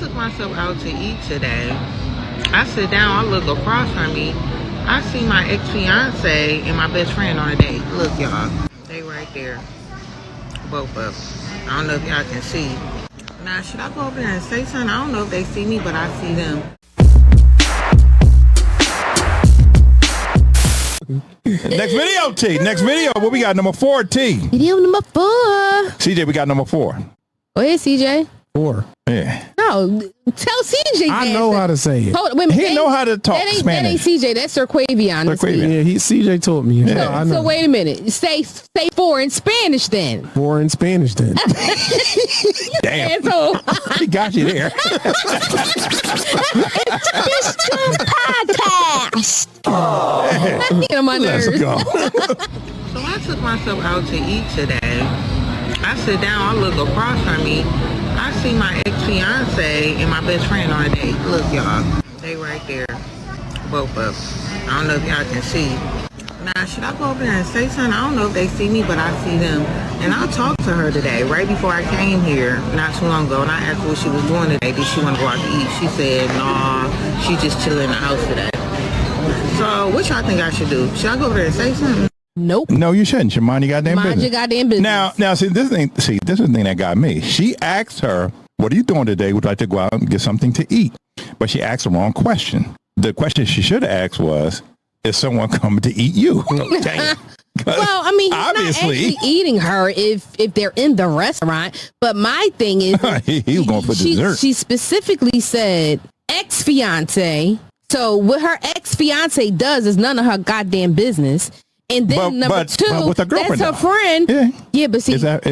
took myself out to eat today. I sit down, I look across from me. I see my ex-fiance and my best friend on a date. Look, y'all. They right there. Both of them. I don't know if y'all can see. Now, should I go over there and say something? I don't know if they see me, but I see them. Next video, T. Next video. What we got? Number 4, T. Video number 4. CJ, we got number 4. Go ahead, CJ. 4. Yeah. No, tell CJ. I know how to say it. Hold, wait, He know how to talk Spanish. Spanish. That ain't CJ. That's Sir Quavion. Yeah, CJ told me. Yeah. I know. So wait a minute. Say 4 in Spanish then. 4 in Spanish then. Damn. Asshole. He got you there. Podcast. I'm getting on my nerves. Let's go. So I took myself out to eat today. I sit down, I look across from me. I see my ex-fiance and my best friend on a date. Look, y'all. They right there. Both of them. I don't know if y'all can see. Now, should I go over there and say something? I don't know if they see me, but I see them. And I talked to her today, right before I came here, not too long ago, and I asked her what she was doing today. Did she want to go out to eat? She said, nah, she just chilling in the house today. So, what y'all think I should do? Should I go over there and say something? Nope. No, you shouldn't. You mind your goddamn Mind business. your goddamn business. Now, see, this is the thing that got me. She asked her, what are you doing today? Would you like to go out and get something to eat? But she asked the wrong question. The question she should have asked was, is someone coming to eat you? Damn. Well, I mean, he's obviously not actually eating her if they're in the restaurant. But my thing is, he was going for dessert. She specifically said ex-fiance. So what her ex-fiance does is none of her goddamn business. And then number 2, with her girlfriend, that's her friend. Yeah, but see, is that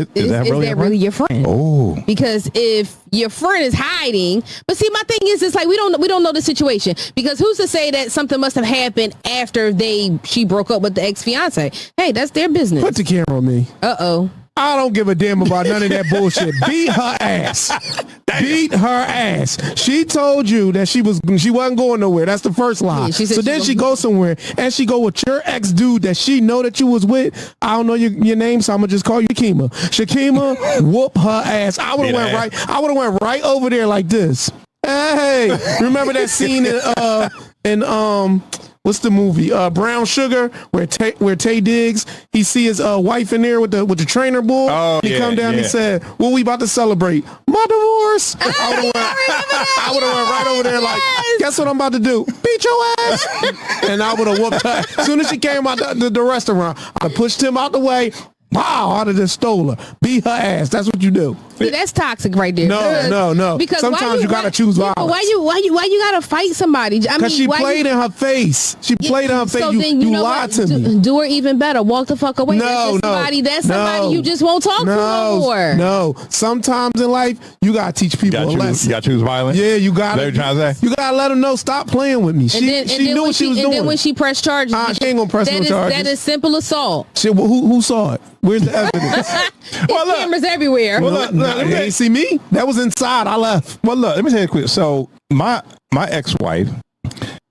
really your friend? Oh, because if your friend is hiding, but see, my thing is, it's like we don't know the situation, because who's to say that something must have happened after she broke up with the ex-fiance? Hey, that's their business. Put the camera on me. Uh-oh. I don't give a damn about none of that bullshit. Beat her ass. Beat her ass. She told you that she wasn't going nowhere. That's the first lie. Yeah, so then she goes somewhere and she go with your ex dude that she know that you was with. I don't know your name, so I'm gonna just call you Shakima. Shakima, whoop her ass. I would have went right over there like this. Hey, remember that scene in what's the movie? Brown Sugar, where Tay Diggs, he see his wife in there with the trainer bull. Oh, he come down and he said, what we about to celebrate? My divorce. I would have went right over there like, guess what I'm about to do? Beat your ass. And I would have whooped her. As soon as she came out the restaurant, I pushed him out the way. Wow, I'd have just stole her. Beat her ass. That's what you do. See, that's toxic right there. No. Because sometimes you gotta choose violence. Why you gotta fight somebody? I mean, because she played in her face. She played in her face. So you lied to me. Do her even better. Walk the fuck away. That's somebody you just won't talk to no more. No. Sometimes in life, you gotta teach people a lesson. You gotta choose violence. Yeah, you gotta. What you trying to say? You gotta let them know. Stop playing with me. She knew what she was doing. And then when she pressed charges, she ain't gonna press no charges. That is simple assault. Who saw it? Where's the evidence? Well, look, cameras everywhere. Well, look, you ain't see me. That was inside. I left. Well, look, let me say it quick. So my ex-wife,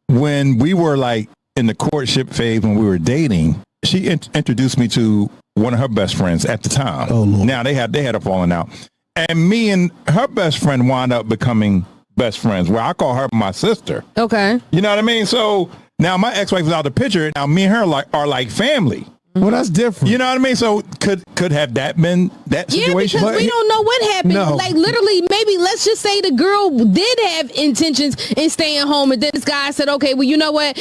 when we were like in the courtship phase, when we were dating, she introduced me to one of her best friends at the time. Oh, Lord. Now they had a falling out, and me and her best friend wound up becoming best friends. Where I call her my sister. Okay. You know what I mean? So now my ex-wife is out of the picture. Now me and her are like family. Well, that's different. You know what I mean? So could have that been that situation? Yeah, because we don't know what happened. No. Like literally, maybe let's just say the girl did have intentions in staying home, and then this guy said, "Okay, well, you know what?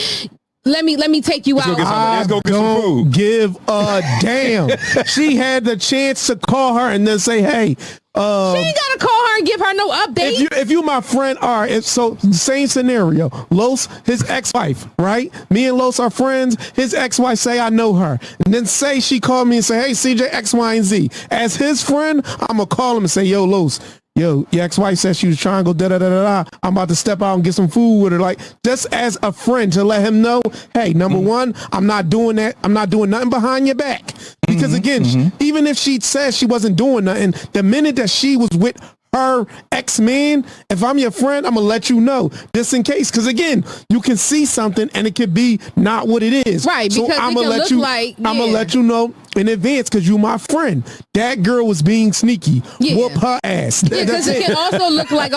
Let me take you out." Let's go get some food. Give a damn. She had the chance to call her and then say, "Hey." She ain't gotta call her and give her no update. If you my friend are, so same scenario. Los, his ex-wife, right? Me and Los are friends. His ex-wife say I know her, and then say she called me and say, "Hey, CJ, X, Y, and Z." As his friend, I'm gonna call him and say, "Yo, Los, yo, your ex-wife said she was trying to go da-da-da-da-da. I'm about to step out and get some food with her." Like, just as a friend to let him know, hey, number one, I'm not doing that. I'm not doing nothing behind your back. Because again, even if she says she wasn't doing nothing, the minute that she was with her ex-man, if I'm your friend, I'm going to let you know, just in case. Because again, you can see something and it could be not what it is. Right, so because I'm it gonna can let look you, like, I'm going to let you know, in advance because you my friend. That girl was being sneaky. Yeah. Whoop her ass. Yeah, because it can also look like,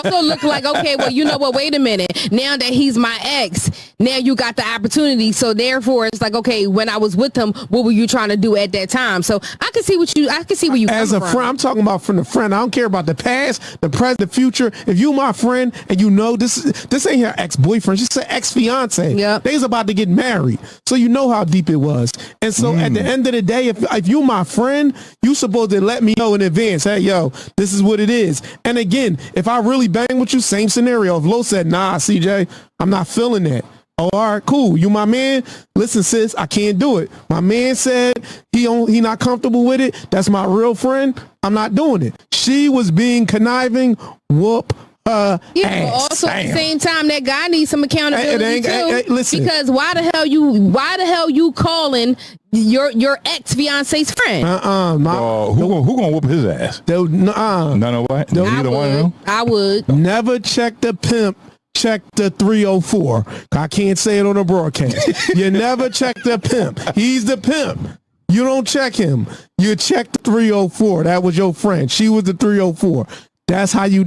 okay, well, you know what? Wait a minute. Now that he's my ex, now you got the opportunity. So therefore, it's like, okay, when I was with him, what were you trying to do at that time? So I can see where you as a from. friend. I'm talking about from the friend. I don't care about the past, the present, the future. If you my friend and you know this ain't her ex-boyfriend, she's an ex-fiance. Yep. They's about to get married, so you know how deep it was. And so at the end of the day, if you my friend, you supposed to let me know in advance. Hey, yo, this is what it is. And again, if I really bang with you, same scenario. If Lo said, nah, CJ, I'm not feeling that. Oh, all right, cool. You my man. Listen, sis, I can't do it. My man said he not comfortable with it. That's my real friend. I'm not doing it. She was being conniving. Whoop her But ass. also at the same time, that guy needs some accountability too. Listen. Because why the hell you calling your ex fiance's friend? Who gonna whoop his ass? None of what? Neither one of them? I would. Never check the pimp. Check the 304. I can't say it on a broadcast. You never check the pimp. He's the pimp. You don't check him. You check the 304. That was your friend. She was the 304. That's how you.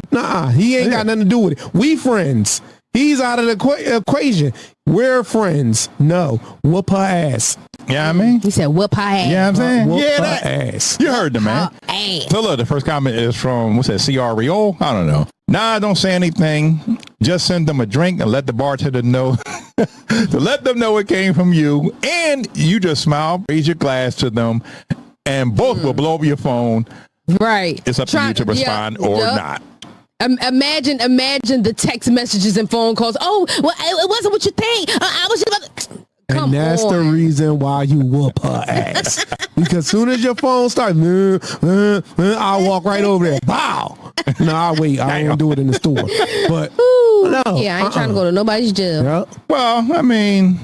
He ain't got nothing to do with it. We friends. He's out of the equation. We're friends. No. Whoop her ass. Yeah, I mean. He said, "Whoop her ass." You know what I'm saying? Whoop Yeah, her that ass. You heard the man. Ass. So look, the first comment is from, what's that, CREO? I don't know. Nah, don't say anything. Just send them a drink and let the bartender know to let them know it came from you. And you just smile, raise your glass to them, and both will blow up your phone. Right. It's up to you to respond or not. Imagine the text messages and phone calls. Oh, well, it wasn't what you think. I was just about to... And that's the reason why you whoop her ass. Because soon as your phone starts, I'll walk right over there. Bow. No, I'll wait. I don't do it in the store. But no. Yeah, I ain't trying to go to nobody's jail. Yep. Well, I mean,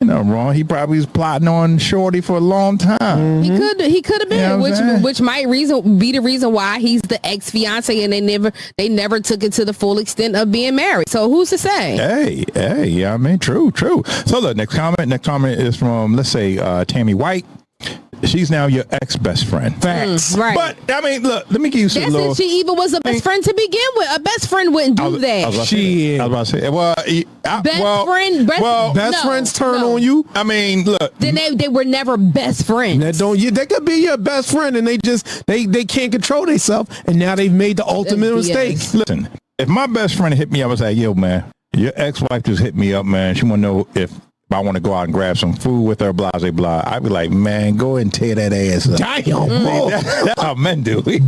wrong. He probably was plotting on Shorty for a long time. He could have been, You know what I'm saying? which might be the reason why he's the ex fiance and they never took it to the full extent of being married. So who's to say? Hey, yeah, I mean, true. So the next comment is from, let's say, Tammy White. She's now your ex-best friend. Facts. Right. But, I mean, look, let me give you some That's little... if she even was a best friend to begin with. A best friend wouldn't do that. I was about to say, well... Best friends turn on you. I mean, look... Then they were never best friends. They could be your best friend and they can't control themselves and now they've made the ultimate That's BS. mistake. Listen, if my best friend hit me up and say, yo, man, your ex-wife just hit me up, man. She want to know if I want to go out and grab some food with her, blah, blah, blah. I'd be like, man, go ahead and tear that ass up. Damn, That's how men do. Damn.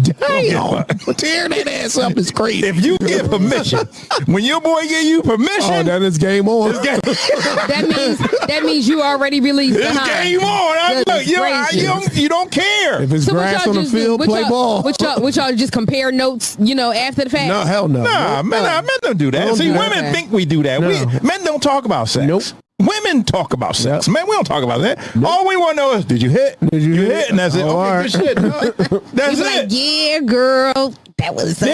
Tear that ass up is crazy. If you give permission, when your boy give you permission, that is game on. That means you already released the it's high. game on. You don't care. If it's So grass on the field, play ball. What y'all just compare notes, after the fact? No, hell no. Nah, men don't do that. Don't See, do that. women think we do that. No. Men don't talk about sex. Nope. Women talk about sex. Yep. Man, we don't talk about that. All we want to know is, did you hit? Did you hit? And that's it. Oh, Okay, all good shit. That's You be it. like, yeah, girl, that was so good.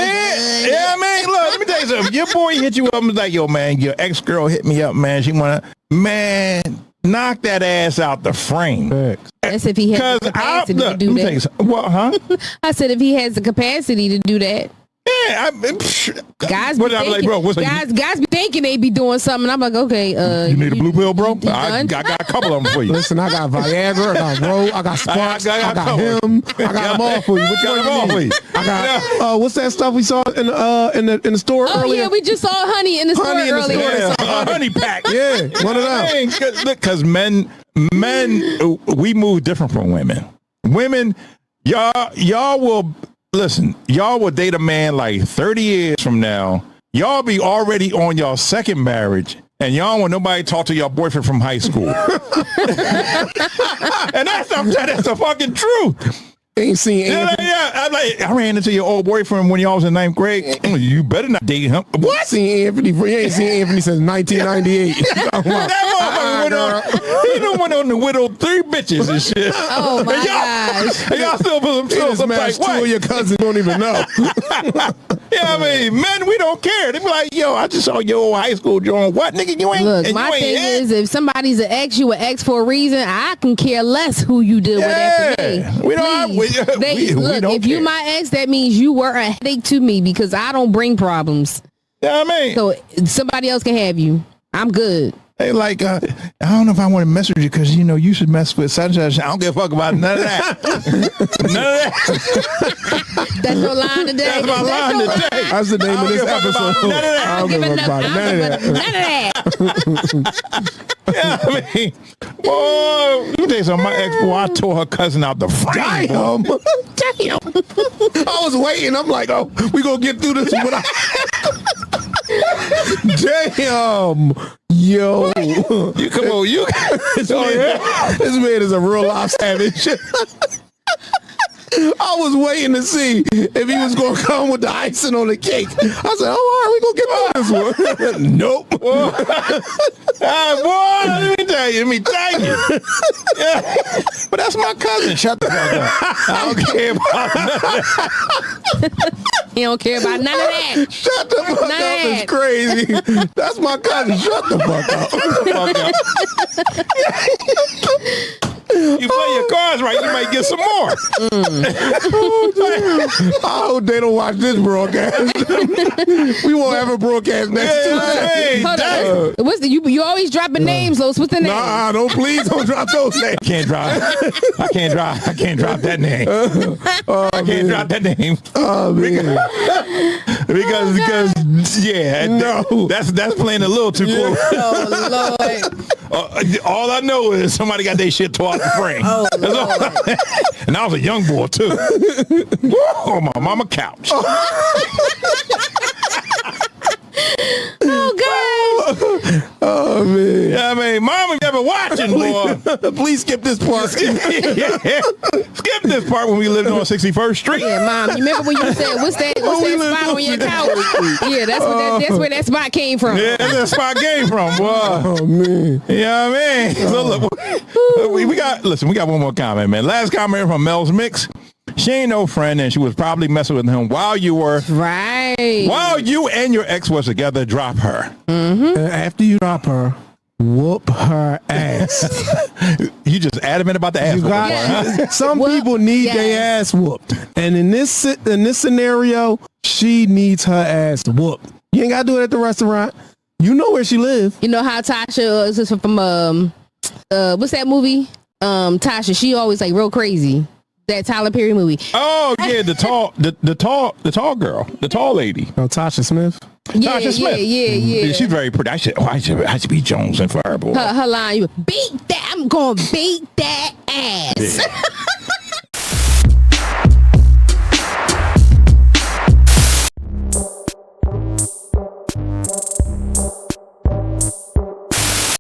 Yeah, man. Look, let me tell you something. Your boy hit you up and was like, yo, man, your ex-girl hit me up, man. She want to, man, knock that ass out the frame. That's if he has the capacity to do that. What, huh? I said if he has the capacity to do that. Yeah, Guys, what I'm like, bro? What's guys be thinking they be doing something. I'm like, okay, you need a blue pill, bro? you I done? got a couple of them for you. Listen, I got Viagra, I got Ro, I got Sparks, I got covered. him, I got them all for you. Which Got one them all you for need? you. I got what's that stuff we saw in the store Oh earlier? yeah, we just saw honey in the store Honey in the store. earlier. Yeah, a honey pack. Yeah, one of them. Because men, we move different from women. Women, y'all will listen. Y'all will date a man like 30 years from now. Y'all be already on y'all second marriage, and y'all don't want nobody to talk to your boyfriend from high school. And that's the fucking truth. Ain't seen Anthony. I ran into your old boyfriend when y'all was in 9th grade. You better not date him. What? Seen Anthony? You ain't seen Anthony since 1998. That motherfucker he done went on the widow 3 bitches and shit. Oh my gosh. And y'all still put some like, two of your cousins don't even know. Yeah, I mean, men, we don't care. They be like, yo, I just saw your old high school joint. What, nigga? You ain't. Look, my thing is, if somebody's an ex, you an ex for a reason. I can care less who you deal with after me. We don't. We Look, don't if care. you my ex, that means you were a headache to me because I don't bring problems. Yeah, I mean, So somebody else can have you. I'm good. they like, I don't know if I want to mess with you because you should mess with such and such. I don't give a fuck about none of that. None of that. That's your line today. That's my line today. That's the name of this episode. None of that. I don't give a fuck about none of that. Yeah, I mean, boy, let me tell you something. My ex-boy, I tore her cousin out the frame. Damn. I was waiting. I'm like, oh, we gonna get through this. Damn. Yo. You come on, you. This man is a real life savage. I was waiting to see if he was going to come with the icing on the cake. I said, oh, all right, we going to get through this one. Nope. Boy, let me tell you. Yeah. But that's my cousin. Shut the fuck up. I don't care about none of that. You don't care about none of that. Shut the fuck up. It's crazy. That's my cousin. Shut the fuck up. You play your cards right, you might get some more. I hope they don't watch this broadcast. We won't have a broadcast next Tuesday. Hold on. What's you always dropping names, Los. What's the name? Nah, please don't drop those names. I can't drop that name. I can't drop that name. Oh, man. because yeah, no, that's playing a little too close. Oh, Lord. All I know is somebody got their shit tore out the frame. Oh, and I was a young boy too. On my mama couch. Oh, God. Oh, man. Yeah, I mean, mama never watching, boy. Please skip this part. Skip this part when we lived on 61st Street. Yeah, Mom. You remember when you said, what's that spot on your couch? Yeah, that's where that spot came from. Yeah, that's where that spot came from, boy. Oh, man. Yeah, I mean. So look, we got one more comment, man. Last comment from Mel's Mix. She ain't no friend, and she was probably messing with him while you and your ex was together. Drop her. Mm-hmm. After you drop her, whoop her ass. You just adamant about the ass. Some people need their ass whooped, and in this scenario, she needs her ass whooped. You ain't gotta do it at the restaurant. You know where she live. You know how Tasha is from what's that movie? Tasha, she always like real crazy. That Tyler Perry movie. Oh yeah, the tall girl, the tall lady. Oh, Tasha Smith. Yeah, Tasha Smith. Yeah. She's very pretty. I should be Jones and for her boy. Her line, beat that. I'm gonna beat that ass.